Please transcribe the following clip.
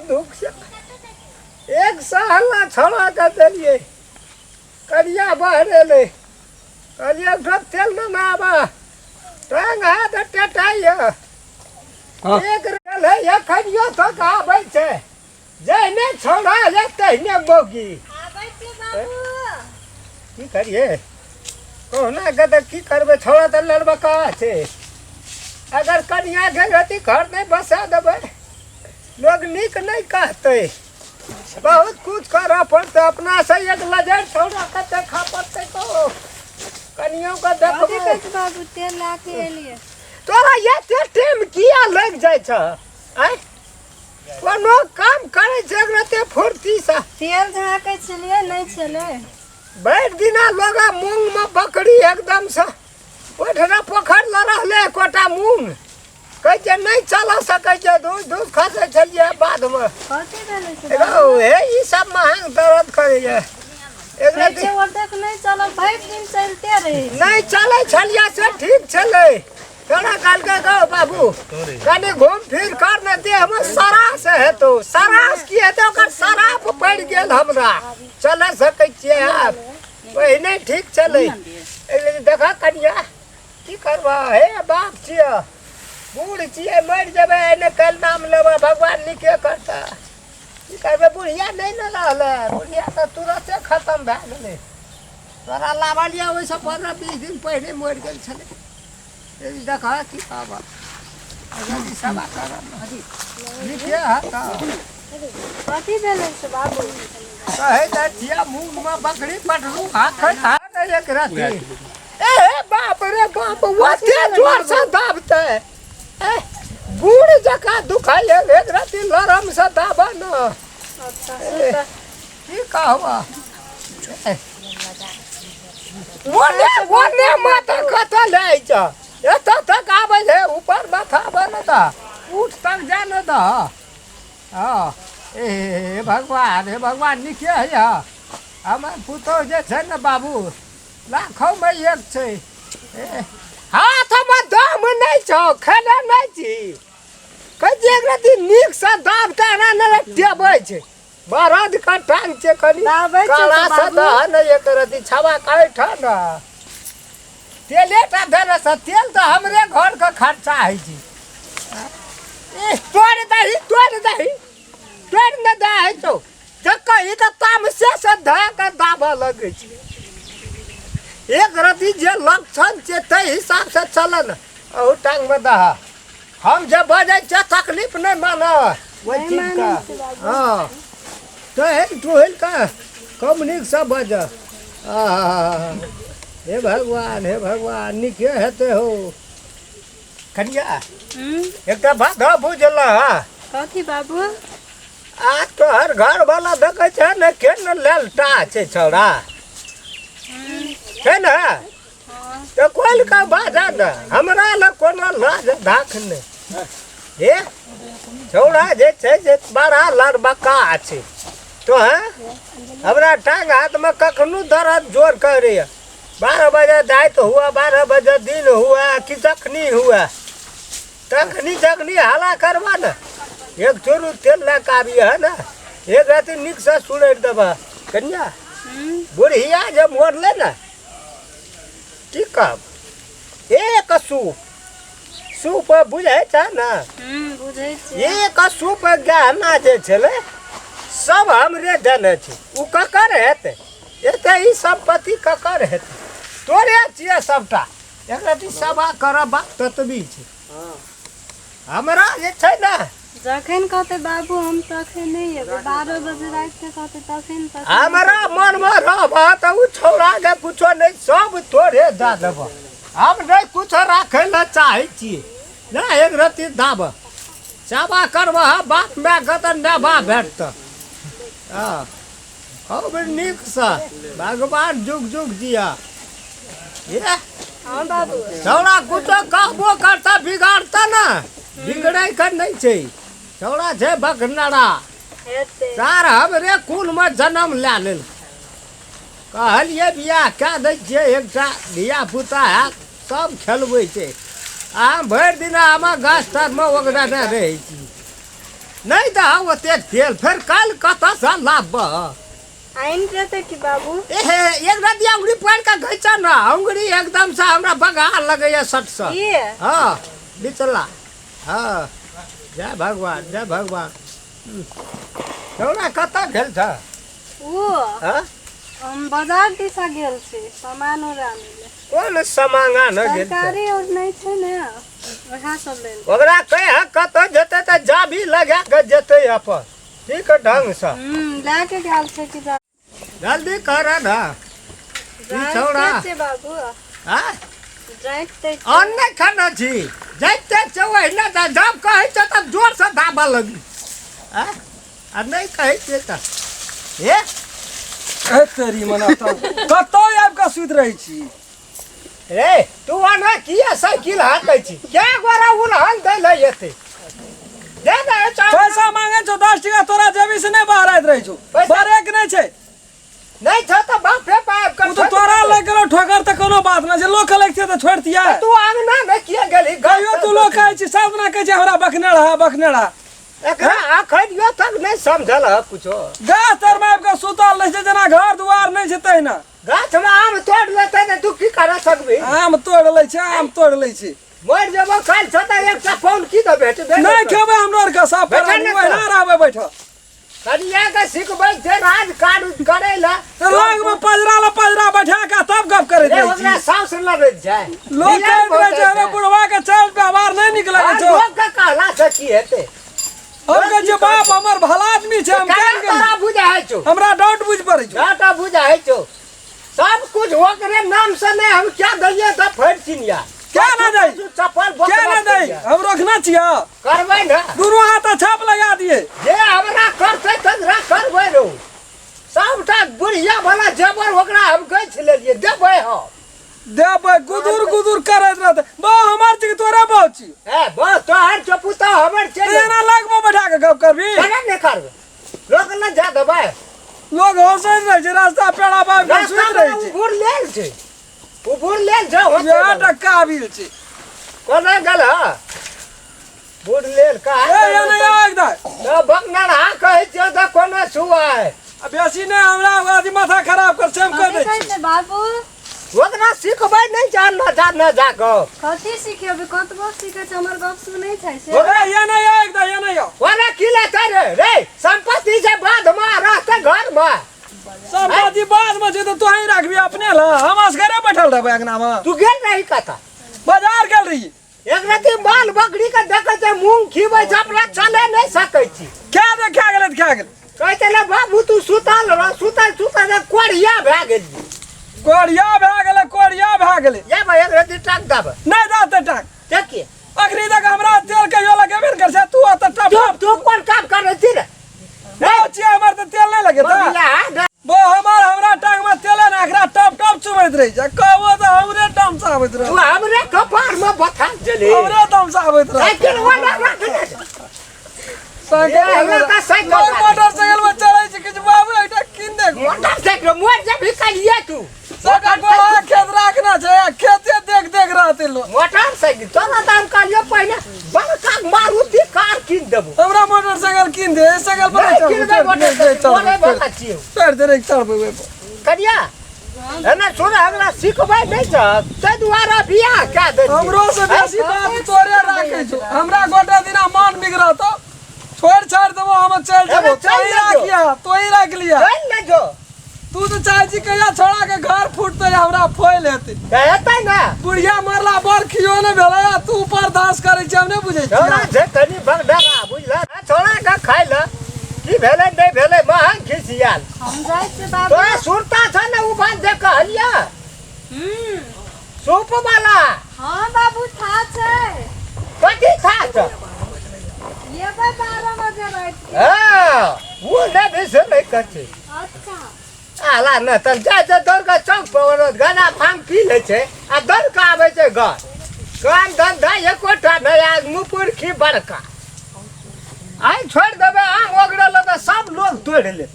दुख से एक सहला छोड़ा कर दिलिए करिया बहरे ले करिया ड्रग तेल न आबा टांग हाथ टटाइए एक रेल है ये खरियो तो आबै छै जैने छोड़ा ले तहिने बोगी आबै छी बाबू की करिए कोना गद की करबे छोड़ा त लड़बा का छै अगर कनिया गेल रहती घर नहीं बसा देबै लोग निक नहीं कहते बहुत कुछ करऽ पड़ते अपना से एक लजर छोड़ा के देखा पड़ते तो कनियों का देखबो बाबू तेल लाके एलिए तोरा ये टाइम किया लग जाय छ आय कोनो काम करे जगरते फुर्ती से तेल झाके छलिए नहीं छले बैठ दिना लोगा मूंग में बकरी एकदम से ओठना पोखर ल रहले कोटा मूंग कह जे नहीं चला सकै छै दूध दूध खसे छलिए बाद में कथि भेलै से हे ई सब महंग दर्द करे है से वर्धक नहीं चल भरि दिन चलते रहे नहीं चले छलिए से ठीक चले थोड़ा काल के गो बाबू कने घूम फिर कर न दे हम सरास है तो सरास की है तो ओकर सराप पड़ गेल हमरा चले सकै छिए आप पहिने ठीक चले देखा कनिया की करबा हे बाप छिए बूढ़ छिए मर जेबे ने कल नाम लेबा भगवान निके करता की करबे बुढ़िया नहीं न रहले बुढ़िया तो तुरंत खत्म भए गेलै तोरा लावलिया ओइ से 15-20 दिन पहले मर गेल छले ए देखा की बाबा अगर सब करम निके हता कथि भेलै से बाबू कहे त छिया मुंह में बकरी पटरू हाथ हाथ एक राती ए बाप रे बाप ओते जोर से दाबते बूढ़ जका दुखाई है एक राती लरम से दाबा न अच्छा की कहवा ओने माथा कथा ले छ एत तक आबै है ऊपर माथा बन ता उठ तक जान दा हां ए भगवान निके है हमर पुतो जे छै न बाबू लाखों में एक छै हाथ में दम नहीं छौ खाना नहीं छी कजे रति नीक से दाबता न टेबै छै बरद का टांग छै कनी काला से दहन एक रति छवा काट न तेलेटा धर से तेल तो हमरे घर का खर्चा है जी ए तोड़ दही न दा है तो जक ई त तामसे से धा के दाबा लगे छै एक रति जे लक्षण छै ते हिसाब से चलन ओ टांग में दहा हम जब बजे छ तकलीफ नहीं माना वो चीज का हां टोहल का कम निक सब बज हे भगवान निके हेते हो कन्या एकटा बात बुझल कथि बाबू आज तो हर घर वाला देखे छै न केन लेलटा छै छौड़ा है ना तो कोल का बाजा न हमरा ल कोनो लाज धाख ने हे छौड़ा जे छै जे बड़ा लड़बका छै तो है हमरा टांग हाथ में कखनु दर्द जोर करे 12 बजे रात हुआ 12 बजे दिन हुआ कि जखनी हुआ तखनी हाला करवा न एक चोरू तेल लग आबी है ना एक रात निक से सुने देबा कन्या बुढ़िया जब मोरले ना की कब एक सूप बुझे छ ना बुझै छी एक सूप गहना जे छले सब हमरे देने छै उ ककर हेते एते ई संपत्ति ककर हेते तोरे छिए सबटा एकरा ती सभा करब ततबी छै हमरा जे छै ना जखन कहते बाबू हम तखन नहीं एबै 12 बजे रात के कहते तखन हमरा मन में रहबा त उ छौड़ा के कुछो नहीं सब तोरे दा देब हम नहीं कुछ राखे ला चाहे छी ना एक रति दाब चाबा करबा बाप में गतन नबा भेटत हां खूब निक से भगवान जुग जुग दिया ये हां बाबू छौड़ा कुछो कहबो करता बिगाड़ता ना बिगड़ै कर नहीं छै छौड़ा छै बकनड़ा हेते तार हमरे कुल में जन्म ला लेल कहलिए बियाह कए दै छियै एकटा धिया पुता है सब खेलबै छै आ भरि दिन हम गाछ तर में ओगरा रहै छी नहीं दह ओते तेल फिर कल कतऽ से लाबह आइन रहते कि बाबू एहे एक रति अंगुरी पकड़ के घैचा ना अंगुरी एकदम से हमरा बगा लगैया सट से ये हाँ बिचला हाँ जय भगवान हमरा कतऽ गेल छ वो हाँ हम बाजार दिशा गेल छी सामान और आनिले कोन समांगा न गेल छ सरकारी और नहीं छे ने वहा सब ले ओकरा कहे कतऽ जेतै तऽ जाबी लगा के जेतै अपन ठीक ढंग से लाके गेल छे कि जल्दी कर ना छौड़ा छे बाबू हाँ जाइते अन्ने खाना छी जाइते चवै ना त जब कहै छ त जोर से दाबा लगी हाँ आ नहीं कहै छै त ए ए तेरी मना त कतौ आबि के सुति रहै छी रे तू आना किया साइकिल हाकै छी क्या गोरा उलहन दै ल एते दे दे पैसा मांगे छौ 10 टका तोरा जेबी से नहीं बाहर आइत रहै छौ बारे के नहीं छै नहीं छ त बापे पाप कर तू तोरा लग गेलो ठोकर त कोनो बात ना जे लोक लग छै त छोड़ दिया तू अंगना में किया गेली कहियो तू लोग कहै छी सब ना कहै छै हमरा बखनेड़ा एकरा अखनियो तक नहीं समझल ह कुछो गाछ तर में आबि के सुतल रहै छै जेना घर दुआर नहीं छै तहिना गाछ में आम तोड़ लेते ने तू की कर सकबी आम तोड़ लै छै आम तोड़ लै छै मर जब काल छ त एकटा फोन की द भेटबे नहीं खेबै हमरो आर के साफ बैठा पर ने ओहिना रहबै बैठ कनिया के सिखबै छै राज काज करै ला लग में पजरा बैठा के तब गप करैत रे रहै ओकरा छी साउस लड़ैत छै लोग कहैत रहै छै अरे बुढ़वा के चल व्यवहार नहीं नीक लगै छौ लोग के कहला से की हेतै हम कहै छियै बाप हमर भला आदमी छै हम केहन तोरा गेली बुझाइ छौ हमरा डाउट बुझ पड़ै छौ डाटा बुझाइ छौ सब कुछ ओकरे नाम से नहीं हम क्या दइए त फेर चिनिया क्या ना दई चप्पल क्या ना दई हम रोकना छियै करबै ना दुनू हाथ छाप लगा दिए जे हमरा करतै तकरा करबै रो सबटा बुढ़िया वाला जबर ओकरा हम गछ लेलिए देबै हम देबै गुदुर करैत रहतै बा हमर छी तोरा बहुत छी ए बस तोहर चपुता हमर छै एना लग में बैठा के गप करबी केना नहीं करबै लोग न जा देबै लोग हंसैत रहै छै रास्ता पेड़ा बाब के सुति रहै छै उबुर लेल छै उबुर लेल जा ये टक्का आबिल छै कोना गल ह बुढ़ लेल का ए ये नहीं एकदम तो बकनर हा कहै छै त कोना सुआय अब बेसी नहीं हमरा आदमी माथा खराब कर छम कर दै छी कैसे बाबू ओकरा सिखबै नहीं जान न जा ग कथी सिखेबे कतबो सिखे छ हमर गप सुनै छै से ए ये नहीं एकदम ये नहीं ओरा किले करे रे संपत्ति से बाद में रहते घर में संपत्ति बाद में छै त तू ही राखबी अपने ल हम असगरे बैठल रहबै अंगना में तू गेल रही कथा बाजार गेल रही एक रति माल बकरी के देखै छै मूंग खीबै छै अपना चले नहीं सकै छी क्या गेल कहै छै ले बाबू तू सुतल रह सुतल कोढ़िया भए गेली कोरिया भए गेलै ये भाई एक रति टाक दब नहीं दाते टाक देखिए अखनी तक हमरा तेल कहियो लगेबे कर छै तू त टप तू कौन काम कर रही रे नहीं छी हमर त तेल नहीं लगे त बो हमरा टांग में तेल ना एकरा टप चुबैत रही छै कहबो त हमरे दम से आबैत रह तू हमरे कपार में बथा जले हमरे दम से आबैत रह साइकिल वाला रख ले साइकिल मोटरसाइकिल में चढ़ै छै किछ बाबू एकटा किन दे मोटरसाइकिल मोर जे भी कलिए तू साइकिल को खेत रखना छै खेते देख रहते लो मोटरसाइकिल तोरा दाम कलिए पहले बड़का मारुति कार किन देबो हमरा मोटरसाइकिल किन दे साइकिल पर चढ़ दे चढ़बै करिया एना छोरा हमरा सिखबै नहीं छ ते दुआरा बियाह क्या दे हमरो से बेसी बात तोरे राखै छौ हमरा गोटा दिना मन बिगड़त छोड़ देबो हम चल जेबो तोही राख लिया चल ले जो तू तो चाहे छी कहिया छोड़ा के घर फूटते हमरा फोइल हेतै हेतै ना बुढ़िया मरला बर खियो ने भेलै तू बर्दाश्त करै छी हम नहीं बुझै छी छोरा जे कनी बगडरा बुझला छोरा का खाइ ल की भेलै नहीं भेलै महंग खिसियाल हम जाय छै बाबू तोरा सुरता छ ने उ बात जे कहलिया सूप वाला हां बाबू था छै कथी था छ ये 12 बजे रात के हां वो ने बेसे नहीं कछे अच्छा आला न त जा दरगा चौक पर गाना भांग पी ले छै आ दर का आबै छै घर काम धंधा एकोटा नया मुपुर की बड़का आई छोड़ देबे आम ओगरल त सब लोग तोड़ ले